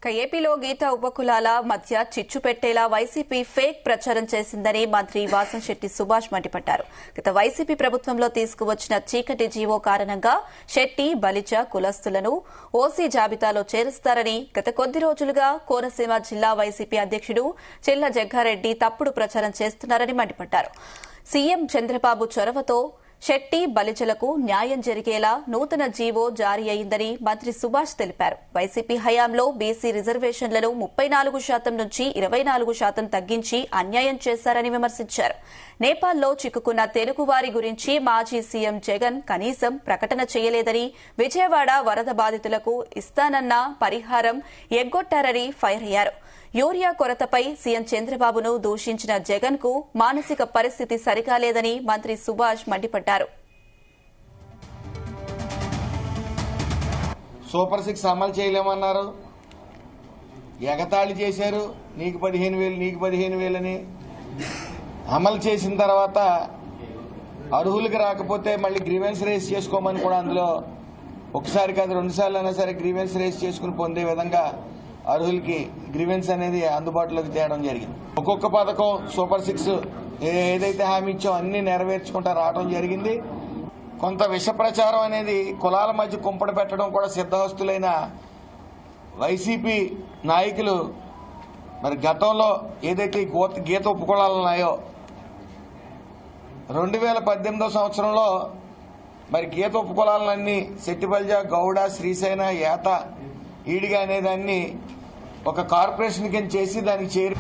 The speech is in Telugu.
ఏపీలో గీత ఉపకులాల మధ్య చిచ్చు పెట్టేలా వైసీపీ ఫేక్ ప్రచారం చేసిందని మంత్రి వాసంశెట్టి సుభాష్ మండిపడ్డారు. గత వైసీపీ ప్రభుత్వంలో తీసుకువచ్చిన చీకటి జీవో కారణంగా శెట్టి బలిజ కులస్తులను ఓసీ జాబితాలో చేరుస్తారని గత కొద్ది రోజులుగా కోనసీమ జిల్లా వైసీపీ అధ్యకుడు చెల్ల జగ్గారెడ్డి తప్పుడు ప్రచారం చేస్తున్నారని మండిపడ్డారు. సీఎం చంద్రబాబు చొరవతో శెట్టి బలిజలకు న్యాయం జరిగేలా నూతన జీవో జారీ అయిందని మంత్రి సుభాష్ తెలిపారు. వైసీపీ హయాంలో బీసీ రిజర్వేషన్లను 34% నుంచి 24% తగ్గించి అన్యాయం చేశారని విమర్శించారు. నేపాల్లో చిక్కుకున్న తెలుగువారి గురించి మాజీ సీఎం జగన్ కనీసం ప్రకటన చేయలేదని, విజయవాడ వరద బాధితులకు ఇస్తానన్న పరిహారం ఎగ్గొట్టారని ఫైర్ అయ్యారు. యూరియా కొరతపై సీఎం చంద్రబాబును దూషించిన జగన్ కు మానసిక పరిస్థితి సరికాలేదని మంత్రి సుభాష్ మండిపడ్డారు. సూపర్ 6 అమలు చేయలేమన్నారు, ఎగతాళి చేశారు. నీకు 15,000 అని అమలు చేసిన తర్వాత అర్హులకు రాకపోతే మళ్ళీ గ్రీవెన్స్ రేస్ చేసుకోమని కూడా అందులో ఒకసారి కాదు 2 సార్లు అయినా సరే గ్రీవెన్స్ రేస్ చేసుకుని పొందే విధంగా అర్హులకి గ్రీవెన్స్ అనేది అందుబాటులోకి తేవడం జరిగింది. ఒక్కొక్క పథకం సూపర్ 6 ఏదైతే హామీ ఇచ్చో అన్ని నెరవేర్చుకుంటా రావడం జరిగింది. కొంత విష ప్రచారం అనేది కులాల మధ్య కుంపడి పెట్టడం కూడా సిద్ధహస్తులైన వైసీపీ నాయకులు మరి గతంలో ఏదైతే గీత ఉపకులాలు ఉన్నాయో 2018 సంవత్సరంలో మరి గీత ఉపకులాలన్నీ శెట్టిబల్జ, గౌడ, శ్రీశైన, ఏత, ఈడిగా అనేదాన్ని ఒక కార్పొరేషన్ కింద చేసి దానికి చేరి